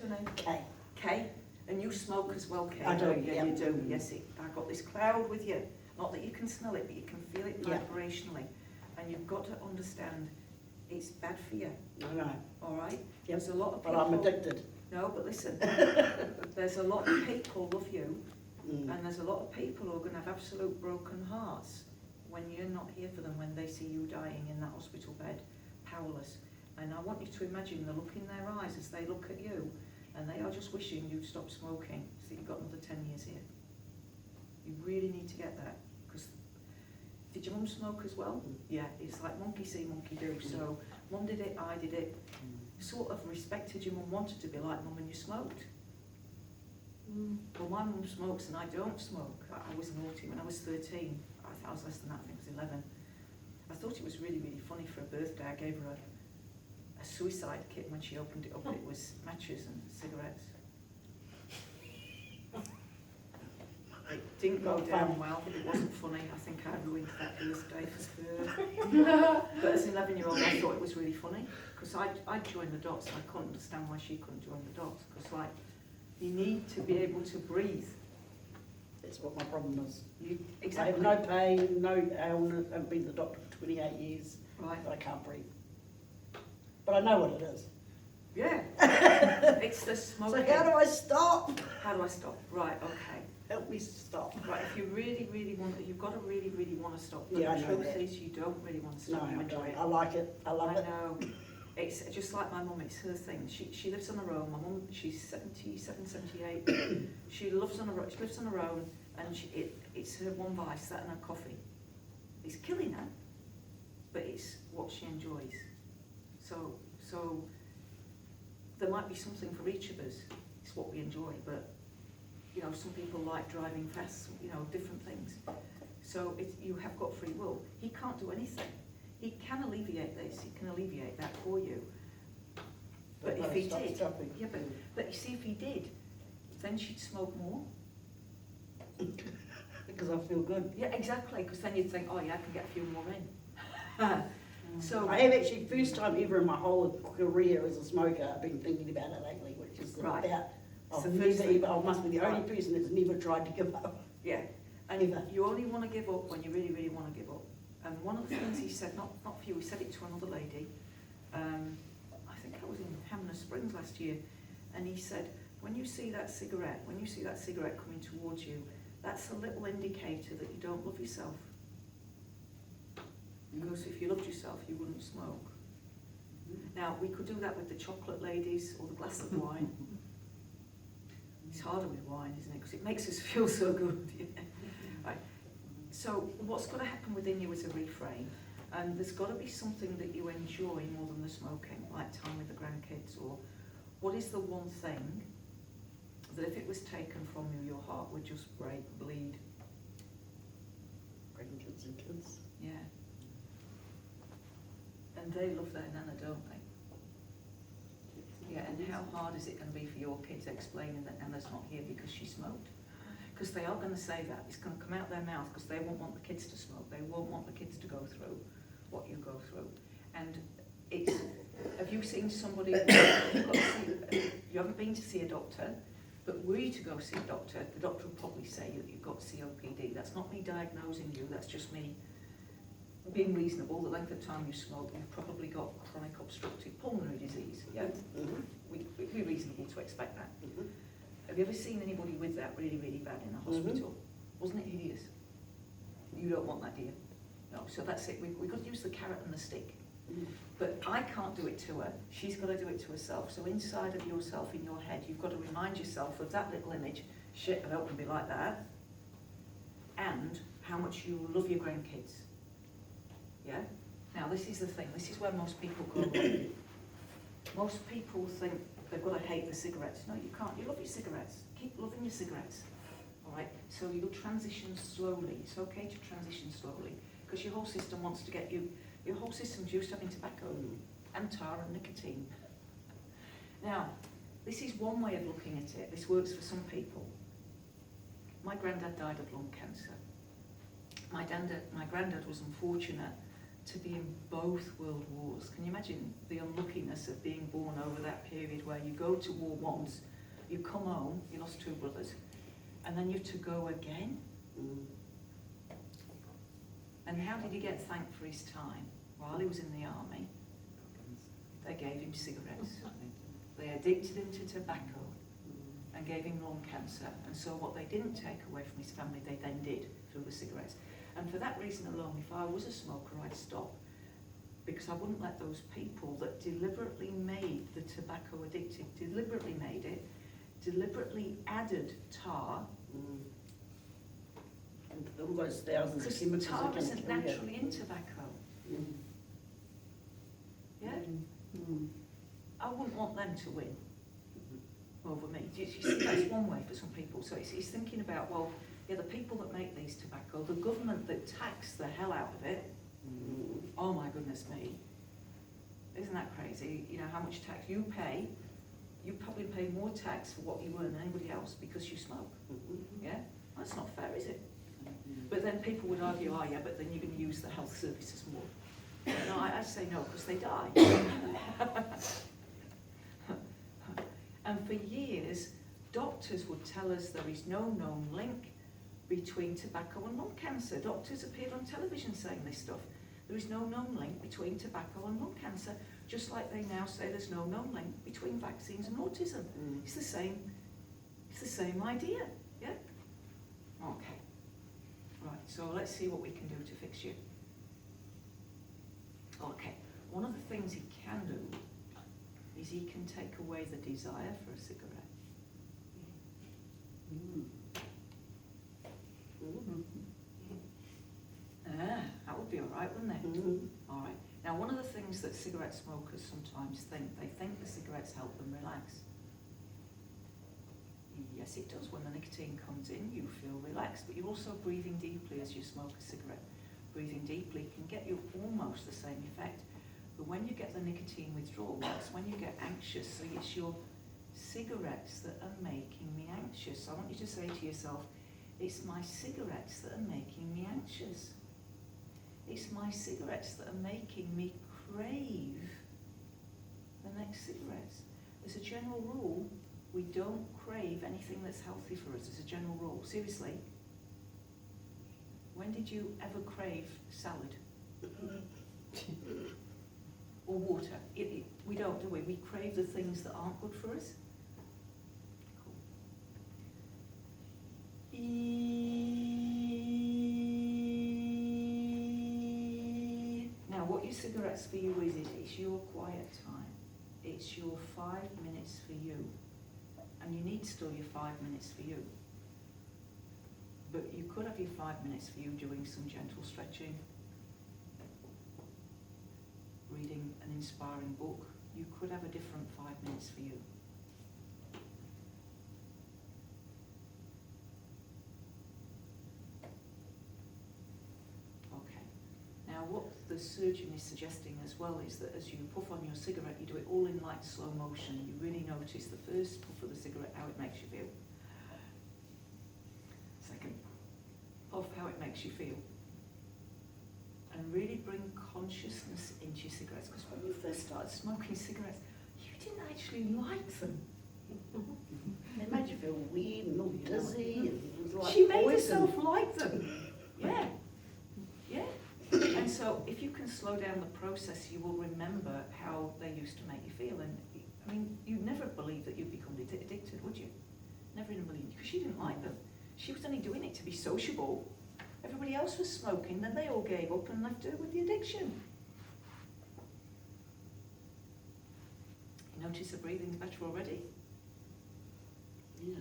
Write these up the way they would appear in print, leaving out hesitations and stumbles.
your name? Kay. Kay? And you smoke as well, Kay? I do, Yeah, yeah. you do. Yes, I got this cloud with you. Not that you can smell it, but you can feel it Yeah. vibrationally. And you've got to understand it's bad for you, I know. all right? Yep. There's a lot of But people... I'm addicted. No, but listen, there's a lot of people love you, Mm. and there's a lot of people who are going to have absolute broken hearts when you're not here for them, when they see you dying in that hospital bed, powerless. And I want you to imagine the look in their eyes as they look at you, and they are just wishing you'd stop smoking so that you've got another 10 years here. You really need to get that, because did your mum smoke as well? Mm. Yeah, it's like monkey see, monkey do. So mum did it, I did it. Sort of respected your mum, wanted to be like mum, and you smoked. Well, my mum smokes and I don't smoke. I was naughty when I was 13. I was less than that, I think I was 11. I thought it was really, really funny for her birthday. I gave her a suicide kit. When she opened it up, it was matches and cigarettes. It didn't go down well, but it wasn't funny. I think I ruined that birthday for her. But as an 11-year-old, I thought it was really funny, because I'd joined the dots and I couldn't understand why she couldn't join the dots, because like, you need to be able to breathe. That's what my problem is. Exactly. I have no pain, no ailment. I've been to the doctor for 28 years, Right. but I can't breathe. But I know what it is. Yeah. It's the So smoking. how do I stop? How do I stop? Right, okay. Help me stop. Right, if you really, really want, you've got to really, really want to stop. But Yeah, I the know truth that. is, you don't really want to No, stop. I You enjoy don't. it. I like it. I love I it. know. It's just like my mum, it's her thing. She lives on her own. My mum, she's 77, 78. She lives on her own, and it's her one vice, that and her coffee. It's killing her, but it's what she enjoys. So there might be something for each of us. It's what we enjoy, but you know, some people like driving fast, you know, different things. So you have got free will. He can't do anything. He can alleviate this, he can alleviate that for you. But if he did, yeah, but you see, if he did, then she'd smoke more. Because I feel good. Yeah, exactly, because then you'd think, oh yeah, I can get a few more in. So I have actually, first time ever in my whole career as a smoker, I've been thinking about it lately, which is Right. about, So I've first never thing- even, I must be the only person that's never tried to give up. yeah, and Ever. you only want to give up when you really, really want to give up. And one of the things he said, not for you, he said it to another lady. I think I was in Hamner Springs last year, and he said, when you see that cigarette coming towards you, that's a little indicator that you don't love yourself. Because if you loved yourself, you wouldn't smoke. Now, we could do that with the chocolate ladies or the glass of wine. It's harder with wine, isn't it? Because it makes us feel so good. Yeah. Right. So what's got to happen within you is a refrain. And there's got to be something that you enjoy more than the smoking, like time with the grandkids, or what is the one thing that if it was taken from you, your heart would just bleed? Grandkids and kids. Yeah. And they love their nana, don't they? Yeah, and how hard is it going to be for your kids explaining that Nana's not here because she smoked? Because they are going to say that. It's going to come out their mouth because they won't want the kids to smoke. They won't want the kids to go through what you go through. And it's, have you seen somebody, you haven't been to see a doctor, but were you to go see a doctor, the doctor will probably say that you've got COPD. That's not me diagnosing you, that's just me being reasonable. The length of time you smoke, you've probably got chronic obstructive pulmonary disease. Yeah, we'd be reasonable to expect that. Have you ever seen anybody with that really, really bad in a hospital? Wasn't it hideous? You don't want that, do you? No, so that's it. We've got to use the carrot and the stick. But I can't do it to her. She's got to do it to herself. So inside of yourself, in your head, you've got to remind yourself of that little image. Shit, I don't want to be like that. And how much you love your grandkids. Yeah? Now, this is the thing. This is where most people go wrong. Most people think they've got to hate the cigarettes. No, you can't. You love your cigarettes. Keep loving your cigarettes. All right? So you'll transition slowly. It's okay to transition slowly because your whole system wants to get you, your whole system's used to having tobacco and tar and nicotine. Now, this is one way of looking at it. This works for some people. My granddad died of lung cancer. My granddad was unfortunate to be in both world wars. Can you imagine the unluckiness of being born over that period where you go to war once, you come home, you lost 2 brothers, and then you have to go again? Mm. And how did he get thanked for his time? While he was in the army, they gave him cigarettes. They addicted him to tobacco and gave him lung cancer. And so what they didn't take away from his family, they then did through the cigarettes. And for that reason alone, if I was a smoker, I'd stop. Because I wouldn't let those people that deliberately made the tobacco addictive, deliberately made it, deliberately added tar, Mm. And all those thousands of because chemicals tar that can isn't kill you. naturally in tobacco. Mm. Yeah? Mm. I wouldn't want them to win over me. Do you see, that's one way for some people. So it's thinking about, well, yeah, the people that make these tobacco, the government that tax the hell out of it, Mm. oh my goodness me, isn't that crazy? You know, how much tax you pay, you probably pay more tax for what you earn than anybody else because you smoke, Mm. yeah? That's not fair, is it? But then people would argue, oh yeah, but then you're going to use the health services more. No, I'd say no, because they die. And for years, doctors would tell us there is no known link between tobacco and lung cancer. Doctors appeared on television saying this stuff. There is no known link between tobacco and lung cancer, just like they now say there's no known link between vaccines and autism. Mm. It's the same idea, yeah? Okay. Right, so let's see what we can do to fix you. Okay, one of the things he can do is he can take away the desire for a cigarette. Mm. Mm. That would be all right, wouldn't it? Mm. All right. Now, one of the things that cigarette smokers sometimes think, they think the cigarettes help them relax. Yes, it does. When the nicotine comes in, you feel relaxed, but you're also breathing deeply as you smoke a cigarette. Breathing deeply can get you almost the same effect, but when you get the nicotine withdrawal, that's when you get anxious. So it's your cigarettes that are making me anxious. I want you to say to yourself, it's my cigarettes that are making me anxious. It's my cigarettes that are making me crave the next cigarettes. As a general rule, we don't crave anything that's healthy for us, as a general rule. Seriously. When did you ever crave salad? Or water? We don't, do we? We crave the things that aren't good for us. Cool. Now, what your cigarettes for you is it's your quiet time. It's your 5 minutes for you. And you need still your 5 minutes for you. But you could have your 5 minutes for you doing some gentle stretching, reading an inspiring book. You could have a different 5 minutes for you. Okay. Now what the surgeon is suggesting as well is that as you puff on your cigarette, you do it all in light slow motion. You really notice the first puff of the cigarette, how it makes you feel. Second puff, how it makes you feel. And really bring consciousness into your cigarettes, because when you first started smoking cigarettes, you didn't actually like them. It made you feel weird and all dizzy, and it was like She made poison. herself like them. Yeah. Yeah. And so if you can slow down the process, you will remember how they used to make you feel. And I mean, you'd never believe that you'd become addicted, would you? Never in a million, because she didn't like them. She was only doing it to be sociable. Everybody else was smoking, then they all gave up and left her with the addiction. You notice the breathing's better already? Yeah,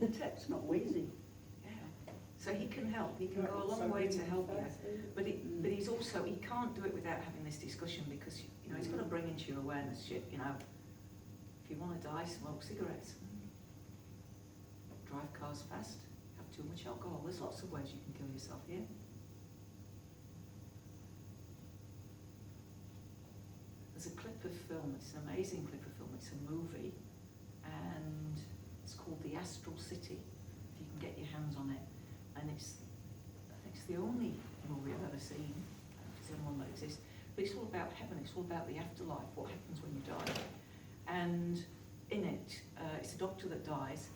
it's not wheezy. Yeah. So he can help. He can go a long way to help you. But he's also, he can't do it without having this discussion, because you know he's got to bring into your awareness shit. You know, if you want to die, smoke cigarettes. Drive cars fast. Have too much alcohol. There's lots of ways you can kill yourself. Yeah. There's a clip of film. It's an amazing clip of film. It's a movie, and it's called The Astral City. If you can get your hands on it, and I think it's the only movie I've ever seen. the only one that exists. But it's all about heaven, it's all about the afterlife, what happens when you die. And in it, it's a doctor that dies,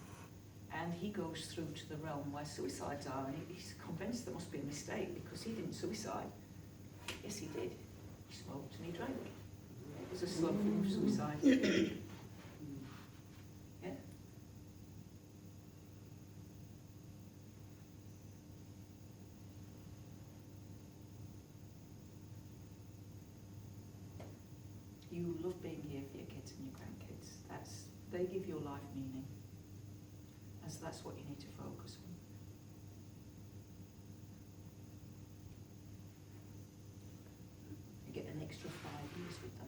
and he goes through to the realm where suicides are, and he's convinced there must be a mistake because he didn't suicide. Yes, he did. He smoked and he drank. It was a slow form of suicide. Yeah. You love being here for your kids and your grandkids. They give your life meaning. And so that's what you need to focus on. You get an extra 5 years with them.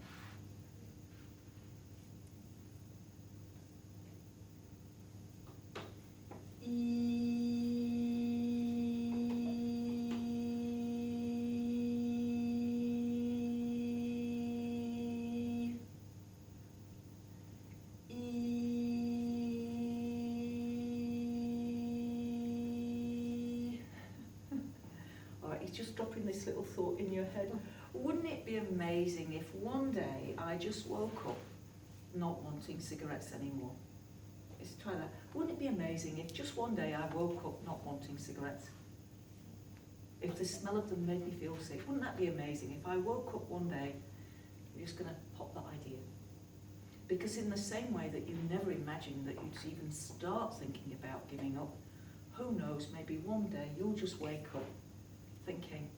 Just dropping this little thought in your head. Wouldn't it be amazing if one day I just woke up not wanting cigarettes anymore? Let's try that. Wouldn't it be amazing if just one day I woke up not wanting cigarettes? If the smell of them made me feel sick, wouldn't that be amazing? If I woke up one day, you're just going to pop that idea. Because in the same way that you never imagined that you'd even start thinking about giving up, who knows, maybe one day you'll just wake up thinking,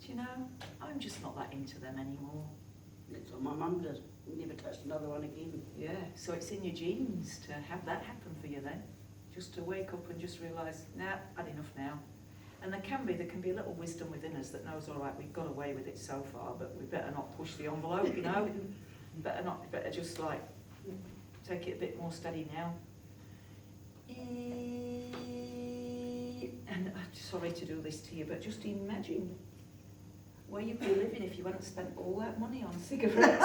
do you know, I'm just not that into them anymore. That's what my mum did. Never touched another one again. Yeah, so it's in your genes to have that happen for you then. Just to wake up and just realise, nah, had enough now. And there can be a little wisdom within us that knows, all right, we've got away with it so far, but we better not push the envelope, you know. better just like take it a bit more steady now. And I'm sorry to do this to you, but just imagine where you'd be living if you hadn't spent all that money on cigarettes.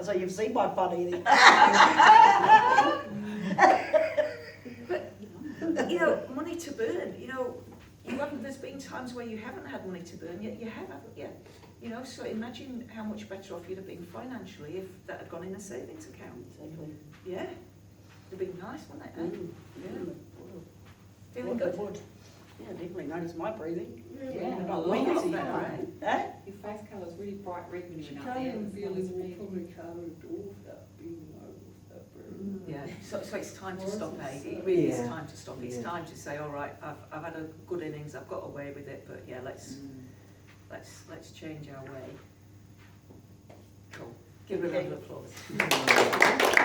So you've seen my funny thing. But, you know, money to burn, you know, there's been times where you haven't had money to burn, yet you have, haven't you? You know, so imagine how much better off you'd have been financially if that had gone in a savings account. Exactly. Yeah, it'd be nice, wouldn't it? Eh? Yeah. Feeling Well, good? would. Yeah, definitely notice my breathing. Yeah, Not a lot wheezy, better, eh? Eh? Your face colour's really bright red when She you're can't out there. even It's feel not it as will red. probably can't do without being without burning. Yeah, so it's time to Or stop, is eh? it It really is Yeah. time to stop. It's Yeah. time to say, all right, I've had a good innings, I've got away with it, but yeah, let's change our way. Cool. Give her a round of applause.